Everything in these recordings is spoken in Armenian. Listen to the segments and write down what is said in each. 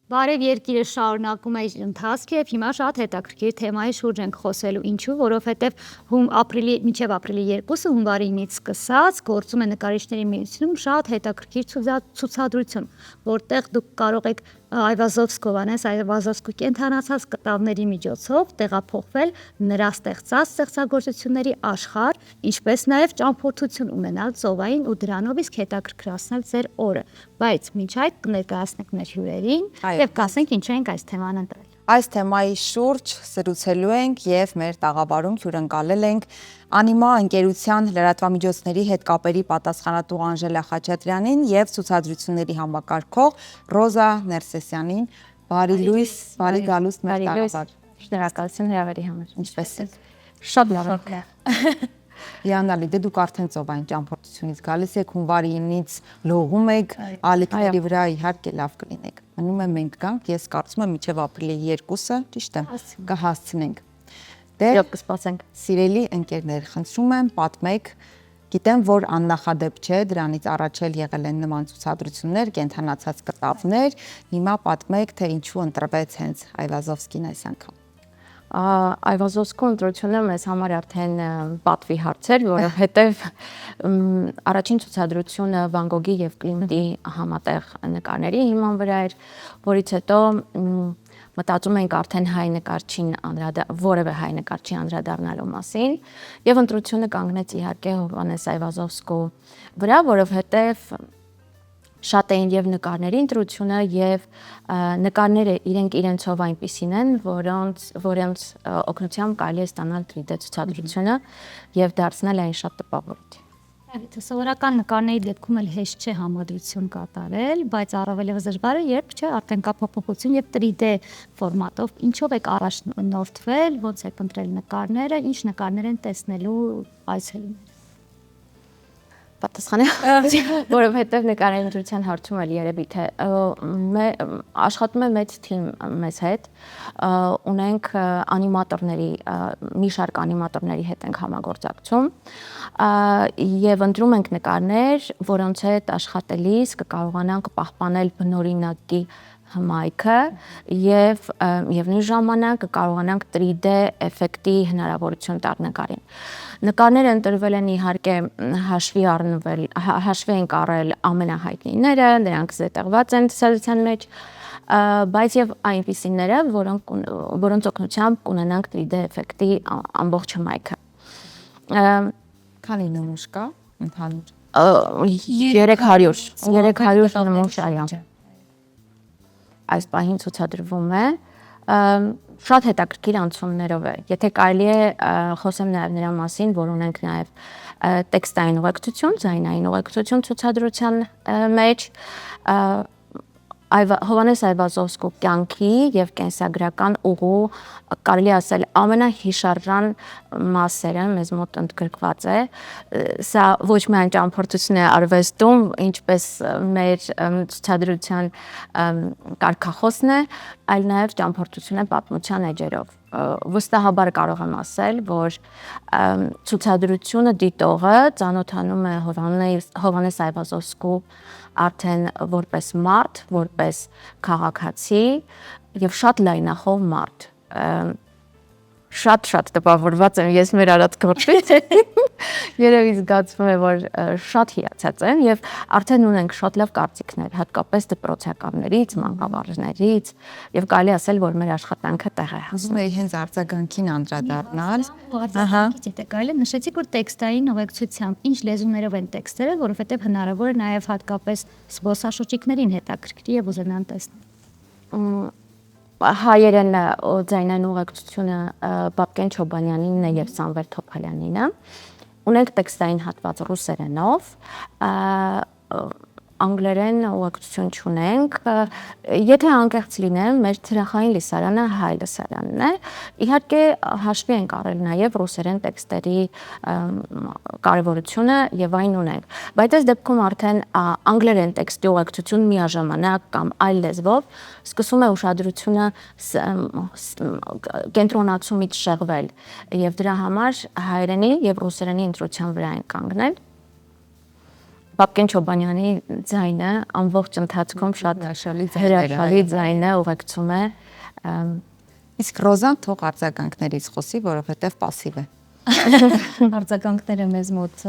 Բարև երկիրը շարունակում է իր ընթացքը եւ հիմա շատ հետաքրքիր թեմայի շուրջ ենք խոսելու, ինչու, որովհետեւ մինչեւ ապրիլի 2-ը հունվարի 9-ից սկսած գործում է նկարիչների միությունում շատ հետաքրքիր ցուցադրություն, որտեղ դուք կարող եք Այվազովսկու կենթանացած կտավների միջոցով տեղափոխվել նրա ստեղծած ստեղծագործությունների աշխարհ, ինչպես նաև ճամփորդություն ունենալ ծովային ու դրանով իսկ հետաքրքրացնել ձեր օրը, բայց մինչ այդ կներկայացնենք մեր հյուրերին եւ կասենք ինչ ենք այս թեման ընտրել։ Այս թեմայի շուրջ զրուցելու ենք եւ մեր տաղավարում հյուրընկալել ենք Անիմա ընկերության լրատվամիջոցների հետ կապերի պատասխանատու Անժելա Խաչատրյանին եւ ցուցադրությունների համակարգող Ռոզա Ներսեսյանին։ Բարի լույս, բարի գալուստ մեր տաղավար։ Շնորհակալություն հրավերի համար։ Ինչպե՞ս եք։ Շատ լավ։ Հիանալի, դե դուք արդեն ծովային ճամփորդությունից գալիս եք, հունվարի 9-ից լողում եք, ալիքների վրա իհարկե լավ կլինեք։ Մնում է մենք գանք, ես կարծում եմ մինչև ապրիլի 2-ը, ճիշտ է, կհասցնենք։ Դե կսպասենք։ Սիրելի ընկերներ, խնդրում եմ պատմեք, գիտեմ, որ աննախադեպ չէ, դրանից առաջ էլ եղել են նման ցուցադրություններ, կենթանացած կտավներ, հիմա պատմեք, թե ինչու ընտրվեց հենց Այվազովսկին այս անգամ։ Այվազովսկու ընտրությունը մեզ համար արդեն պատվի հարց էր, որովհետև առաջին ցուցադրությունը Վան Գոգի եւ Կլիմտի համատեղ նկարների հիման վրա էր, որից հետո մտածում ենք արդեն որևէ հայ նկարչի անդրադառնալու մասին եւ ընտրությունը կանգնեց իհարկե Հովհաննես Այվազովսկու վրա, որովհետեւ շատ էին եւ նկարների ընտրությունը եւ նկարները իրենցով այնպիսին են, որոնց օգնությամբ կարելի է ստանալ 3D ցուցադրությունը եւ դարձնել այն շատ տպավորիչ։ Սովորական նկարների դեպքում էլ հեշտ չէ համադրություն կատարել, բայց առավելևս դժվար է, երբ չէ արդեն կա փոփոխություն եւ 3D ֆորմատով։ Ինչով եք առաջնորդվել, ոնց եք ընտրել նկարները, ինչ նկարներ են տեսնելու այցելուները։ Պատասխանը, որովհետև նկարների ընտրության հարցում էլ երևի թե աշխատում է մեծ թիմ մեզ հետ, ունենք անիմատորների, մի շարք անիմատորների հետ ենք համագործակցում եւ ընտրում ենք նկարներ, որոնց հետ աշխատելիս կկարողանանք պահպանել բնօրինակի հմայքը եւ նույն ժամանակ կարողանանք 3D էֆեկտի հնարավորություն տալ նկարին։ Նկարները ընտրվել են իհարկե հաշվի են առել ամենահայտնիները, նրանք զետեղված են ցուցադրության մեջ, բայց եւ այնպիսիները, որոնց օգնությամբ կունենանք 3D էֆեկտի ամբողջ հմայքը։ Քանի նմուշ կա ընդհանուր։ 300 նմուշ այո։ Այս պահին ցուցադրվում է, շատ հետաքրքիր անցումներով է։ Եթե կարելի է խոսեմ նաև նրա մասին, որ ունենք նաև տեքստային ուղեկցություն, ձայնային ուղեկցություն ցուցադրության մեջ, Հովհաննես Այվազովսկու կյանքի եւ կենսագրական ուղու կարելի ասել ամենահիշարժան մասերը մեզ մոտ ընդգրկված է։ Սա ոչ միայն ճամփորդություն է արվեստում, ինչպես մեր ցուցադրության կարգախոսն է, այլ նաեւ ճամփորդություն է պատմության էջերով։ Վստահաբար կարող եմ ասել, որ ցուցադրությունը դիտողը ծանոթանում է Հովհաննես Այվազովսկու արդեն որպես մարդ, որպես քաղաքացի եւ շատ լայնախոհ մարդ։ Շատ տպավորված եմ ես մեր արած գործից։ Երևի զգացվում է, որ շատ հիացած եմ եւ արդեն ունենք շատ լավ կարծիքներ, հատկապես դպրոցականներից, մանկավարժներից եւ կարելի ասել, որ մեր աշխատանքը տեղ է հասնում։ Ուզում էի հենց արձագանքին անդրադառնալ։ Ահա, կարելի նշեցիք, որ տեքստային ուղեկցությամբ ինչ լեզուներով են տեքստերը, որովհետեւ հնարավոր է նաեւ հատկապես զբոսաշրջիկներին հետաքրքրի եւ ուզենան տեսնել։ Հայերեն ձայնային ուղեկցությունը Բաբկեն Չոբանյանինն է եւ Սամվել Թոփալյանինը։ Ունենք տեքստային հատված ռուսերենով, անգլերեն ուղեկցություն չունենք։ Եթե անկեղծ լինեմ, մեր թիրախային լսարանը հայ լսարանն է։ Իհարկե հաշվի ենք առել նաև ռուսերեն տեքստերի կարևորությունը եւ այն ունենք։ Բայց այս դեպքում արդեն անգլերեն տեքստի ուղեկցություն միաժամանակ կամ այլ լեզվով սկսում է ուշադրությունը կենտրոնացումից շեղվել եւ դրա համար հայերենի եւ ռուսերենի ընտրության վրա են կանգնել։ Պապկեն Չոբանյանի ձայնը ամբողջ ընթացքում շատ հրաշալի ձայն է, ուղեկցում է։ Իսկ Ռոզան թող արձագանքներից խոսի, որովհետև пассив է։ Արձագանքները մեզ մոտ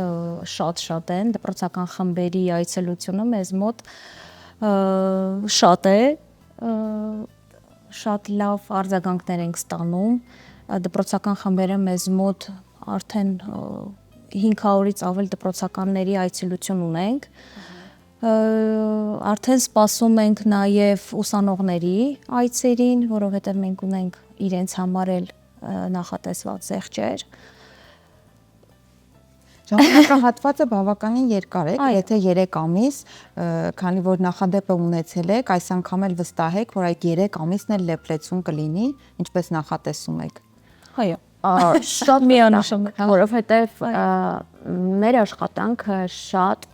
շատ են, դպրոցական խմբերի այցելությունը մեզ մոտ շատ է, շատ լավ արձագանքներ ենք ստանում, դպրոցական խմբերը մեզ մոտ արդեն 500-ից ավել դպրոցականների այցելություն ունենք, արդեն սպասում ենք նաև ուսանողների այցերին, որովհետև մենք ունենք իրենց համար էլ նախատեսված զեղչեր։ Ժամանակահատվածը բավականին երկար է, եթե 3 ամիս, քանի որ նախադեպը ունեցել եք, այս անգամ էլ վստահ եք, որ այդ 3 ամիսն էլ լեփլեցուն կլինի, ինչպես նախատեսում եք։ Այո, շատ միանշանակ, որովհետև մեր աշխատանքը շատ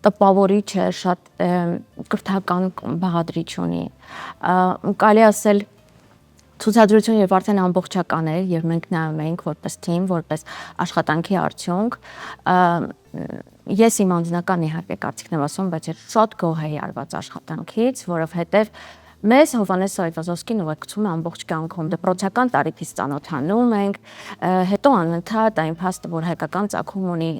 տպավորիչ է, շատ կրթական բաղադրիչ ունի։ Կարելի ասել ցուցադրություն եւ արդեն ամբողջական է եւ մենք նայում ենք որպես թիմ, որպես աշխատանքի արդյունք։ Ես իմ անձնական իհարկե կարծիքն եմ ասում, բայց ես շատ գոհ եմ արված աշխատանքից, որովհետեւ մեզ Հովհաննես Այվազովսկին ուղեկցում է ամբողջ կյանքում, դպրոցական տարիքից ծանոթանում ենք, հետո անընդհատ այն փաստը, որ հայկական ծագում ունի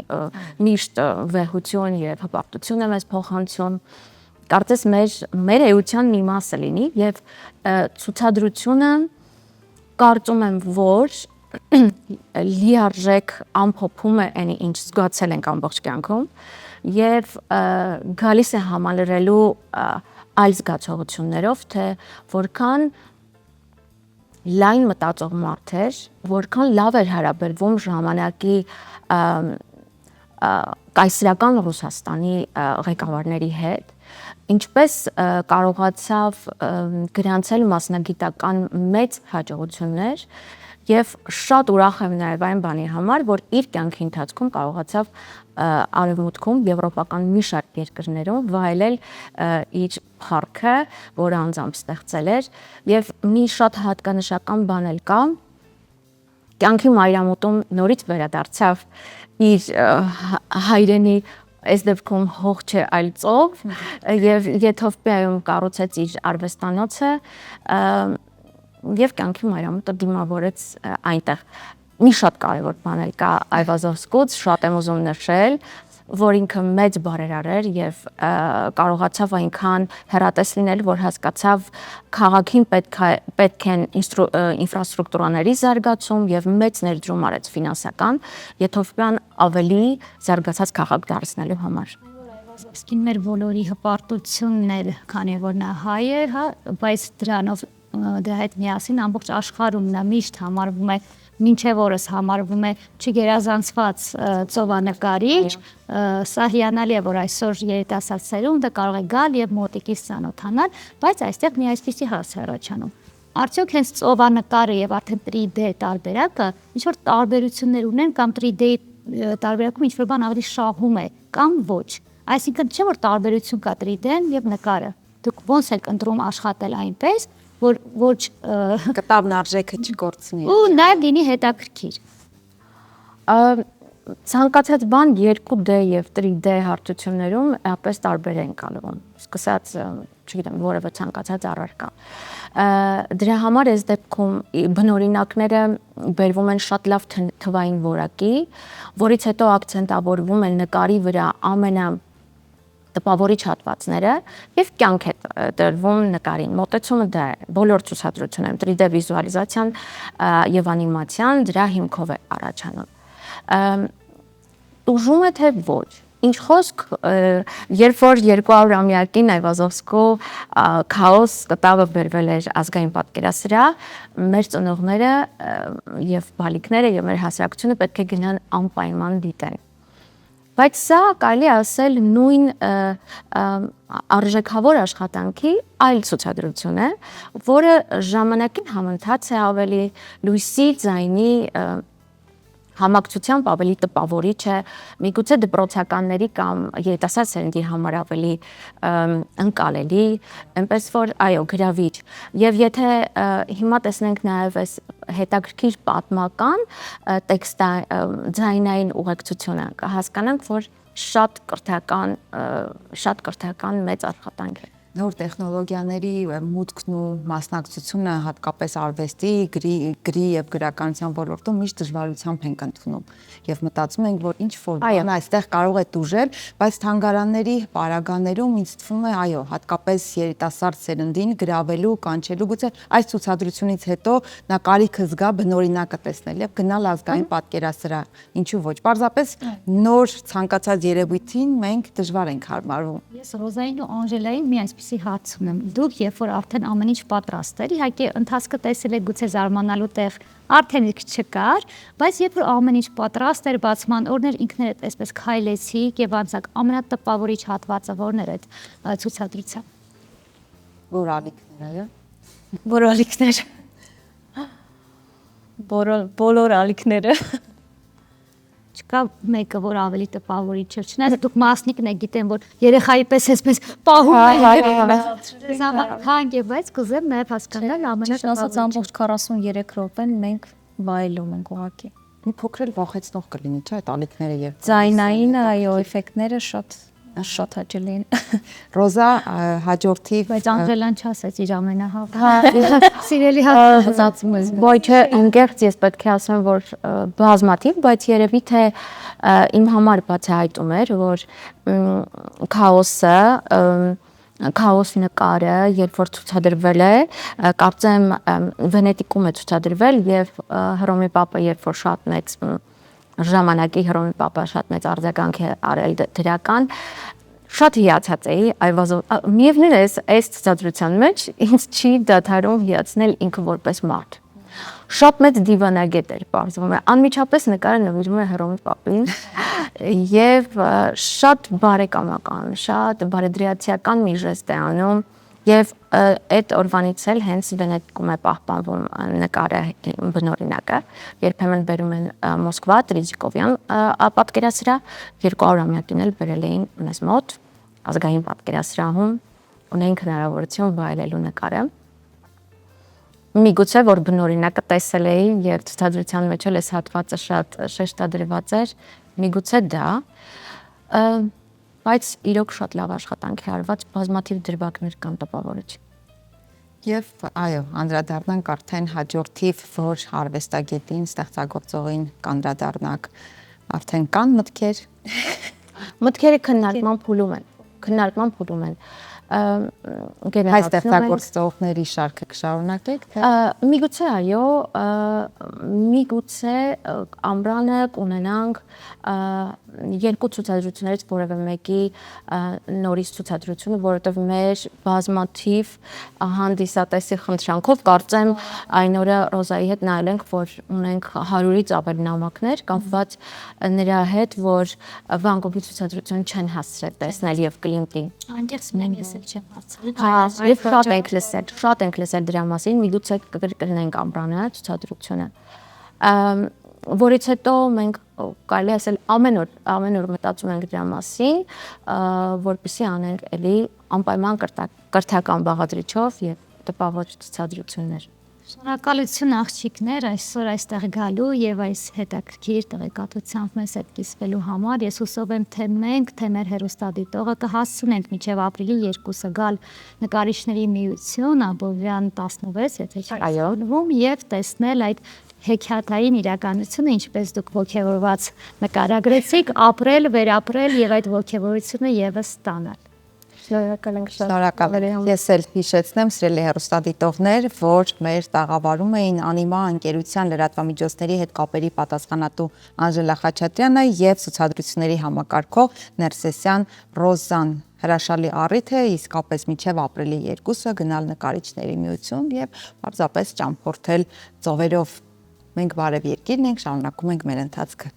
միշտ վեհություն եւ հպարտություն է մեզ փոխանցում, կարծես մեր էության մի մասը լինի եւ ցուցադրությունը կարծում եմ, որ լիարժեք ամփոփում է այն, ինչ զգացել ենք ամբողջ կյանքում եւ գալիս է համալրելու այլ զգացողություններով, թե որքան լայն մտածող մարդ էր, որքան լավ էր հարաբերվում ժամանակի կայսրական Ռուսաստանի ղեկավարների հետ, ինչպես կարողացավ գրանցել մասնագիտական մեծ հաջողություններ եւ շատ ուրախ եմ նաեւ այն բանի համար, որ իր կյանքի ընթացքում կարողացավ արևմուտքում եվրոպական մի շարք երկրներում վայելել իր փառքը, որը անձամբ ստեղծել էր եւ մի շատ հատկանշական բան էլ կա, կյանքի մայրամուտում նորից վերադարձավ իր հայրենի այս դեպքում հող չէ, այլ ծով եւ Եթովպիայում կառուցեց իր արվեստանոցը եւ կյանքի մայրամուտը դիմավորեց այնտեղ։ Մի շատ կարևոր բան էլ կա Այվազովսկուց, շատ եմ ուզում նշել, որ ինքը մեծ բարերար էր եւ կարողացավ այնքան հեռատես լինել, որ հասկացավ քաղաքին պետք են ինֆրաստրուկտուրաների զարգացում եւ մեծ ներդրում արեց ֆինանսական Եթովպիան ավելի զարգացած քաղաք դարձնելու համար։ Այսքին մեր բոլորի հպարտությունն էր, քանի որ նա հայ է, հա, բայց դրանով դրա հետ միասին ամբողջ աշխարհում նա միշտ համարվում է, մինչև օրս համարվում է չգերազանցված ծովանկարիչ, սա հիանալի է, որ այսօր երիտասարդ սերունդը կարող է գալ եւ մոտիկից ծանոթանալ, բայց այստեղ մի այսպիսի հարց է առաջանում։ Արդյոք հենց ծովանկարը եւ արդեն 3D տարբերակը ինչ որ տարբերություններ ունեն կամ 3D տարբերակում ինչ որ բան ավելի շահում է կամ ոչ։ Այսինքն չէ որ տարբերություն կա 3D-ն եւ նկարը։ Դուք ոնց եք ընտրում աշխատել այնպես, որ ոչ կտավն արժեքը չկորցնի։ Ու նաև լինի հետաքրքիր։ Ցանկացած բան 2D եւ 3D հարթություններում ապես տարբեր են կալվում։ Սկսած, չգիտեմ, որևէ ցանկացած առարկա։ Դրա համար այս դեպքում բնօրինակները բերվում են շատ լավ թվային որակի, որից հետո ակցենտավորվում են նկարի վրա տպավորիչ հատվածները եւ կյանք է տրվում նկարին։ Մոտեցումը դա է։ Բոլոր ցուցադրություններում 3D վիզուալիզացիան եւ անիմացիան դրա հիմքով է առաջանում։ Ուժում է թե ոչ։ Ինչ խոսք, երբ որ 200-ամյակին Այվազովսկու քաոս կտավը բերվել էր ազգային պատկերասրահ, մեր ծնողները եւ բալիկները եւ մեր հասարակությունը պետք է գնան անպայման դիտեն։ Բայց սա կարելի ասել նույն արժեքավոր աշխատանքի այլ ցուցադրություն է, որը ժամանակին համընթաց է ավելի լույսի, ձայնի համակցությամբ ավելի տպավորիչ է, միգուցե դպրոցականների կամ երիտասարդ սերնդի համար ավելի ընկալելի, այնպես որ այո, գրավիչ։ Եվ եթե հիմա տեսնենք նաև այս հետաքրքիր պատմական տեքստը ձայնային ուղեկցությունը, կհասկանանք, որ շատ կրթական մեծ աշխատանք է։ Նոր տեխնոլոգիաների մուտքն ու մասնակցությունը հատկապես արվեստի, գրի եւ գրականության ոլորտում միշտ դժվարությամբ ենք ընդունում եւ մտածում ենք, որ ինչ որ բան այստեղ կարող է տուժել, բայց թանգարանների պարագաներում ինձ թվում է, այո, հատկապես երիտասարդ սերնդին գրավելու, կանչելու, գուցե այս ցուցադրությունից հետո նա կարիքը զգա բնօրինակը տեսնել եւ գնալ ազգային պատկերասրահ, ինչու ոչ։ Պարզապես նոր ցանկացած երևույթին մենք դժվար ենք հարմարվում։ Ես Ռոզային ու Անժելային մի այսպիսի հարց ունեմ։ Դուք երբ որ արդեն ամեն ինչ պատրաստ էր, իհարկե ընթացքը տեսել եք, գուցե զարմանալու տեղ արդեն իսկ չկար, բայց երբ որ ամեն ինչ պատրաստ էր, բացման օրներ ինքներդ այսպես քայլեցիք եւ անցաք, ամենատպավորիչ հատվածը որն էր այդ ցուցադրության։ Որ ալիքները։ Որ ալիքներ։ Բոլոր ալիքները։ Չկա մեկը, որ ավելի տպավորիչ էր։ Չնայած դուք մասնիկն եք, գիտեմ, որ երեխայի պես այսպես պահում եք։ Հանգ է, բայց կուզեմ նաև հասկանալ Ճիշտ ասած ամբողջ 43 րոպեն մենք վայելում ենք ուղղակի։ Մի փոքր էլ վախեցնող կլինի, չէ՞, այդ ալիքները եւ Ձայնային, այո, էֆեկտները շատ հաճելի են։ Ռոզա հաջորդի բայց Անժելան չասեց իր սիրելի Հացածում ես։ Ոչ, ընկերձ ես պետք է ասեմ, որ բազմաթիվ, բայց երևի թե իմ համար բացահայտում էր, որ քաոսի նկարը, երբ որ ցուցադրվել է, կարծեմ Վենետիկում է ցուցադրվել եւ Հռոմի Պապը երբ որ շատ մեծ ժամանակի Հռոմի Պապը շատ մեծ արձագանք է արել դրական, շատ հիացած էի, միևնույն է այս ցուցադրության մեջ ինձ չի դադարում հիացնել ինքը որպես մարդ։ Շատ մեծ դիվանագետ էր, պարզվում է, անմիջապես նկարը նվիրում է Հռոմի Պապին եւ շատ բարեկամական, շատ բարեդրիացիական մի ժեստ է անում եւ այդ օրվանից էլ հենց Վենետիկում է պահպանվում նկարը բնօրինակը, երբեմն բերում են Մոսկվա, Տրիզիկովյան պատկերասրահ, 200-ամյակին էլ բերել էին մեզ մոտ ազգային պատկերասրահում, ունենք հնարավորություն վայելելու նկարը։ Միգուցե որ բնօրինակը տեսել էի եւ ցուցադրության մեջ էլ այս հատվածը շատ շեշտադրված էր, միգուցե դա, բայց իրոք շատ լավ աշխատանք է արված, բազմաթիվ դրվագներ կան տպավորիչ։ Եվ այո, անդրադառնանք արդեն հաջորդիվ, որ արվեստագետին, ստեղծագործողին կանդրադառնանք, արդեն կան մտքեր։ Մտքերը քննարկման փուլում են։ Հայ ստեղծագործողների շարքը կշարունակեք, թե միգուցե այո, միգուցե ամռանը կունենանք երկու ցուցադրություններից որևէ մեկի նորից ցուցադրությունը, որովհետև մեր բազմաթիվ հանդիսատեսի խնդրանքով կարծեմ այն օրը Ռոզայի հետ նայել ենք, որ ունենք 100-ից ավելի նամակներ կապված նրա հետ, որ Վան Գոգի ցուցադրություն չեն հասցրել տեսնել եւ Կլիմտի։ Այնտեղս մենք ես չեմ հարցրել։ Եվ շատ ենք լսել դրա մասին, միգուցե կգրկնենք ամռանը ցուցադրությունը։ Որից հետո մենք կարելի ասել ամեն օր մտածում ենք դրա մասին, որպեսզի անենք էլի անպայման կրթական բաղադրիչով եւ տպավորիչ ցուցադրություններ։ Շնորհակալություն աղջիկներ այսօր այստեղ գալու եւ այս հետաքրքիր տեղեկատվությամբ մեզ հետ կիսվելու համար։ Ես հուսով եմ, թե մենք, թե մեր հեռուստադիտողը կհասցնենք մինչեւ ապրիլի 2-ը գալ նկարիչների միություն Աբովյան 16, եթե չկայանում, եւ տեսնել այդ հեքիաթային իրականությունը, ինչպես դուք ողջավորված նկարագրեցիք, ապրել, վերապրել եւ այդ ողջավորությունը եւս ստանալ։ Շնորհակալ եմ։ Ես էլ հիշեցնեմ, սիրելի հեռուստադիտողներ, որ մեր տաղավարում էին Անիմա ընկերության լրատվամիջոցների հետ կապերի պատասխանատու Անժելա Խաչատրյանը եւ ցուցադրությունների համակարգող Ներսեսյան Ռոզան։ Հրաշալի առիթ է իսկապես մինչև ապրիլի 2-ը գնալ նկարիչների միություն եւ պարզապես ճամփորդել ծովերով։ Մենք Բարև երկիրն ենք, շարունակում ենք մեր ընթացքը։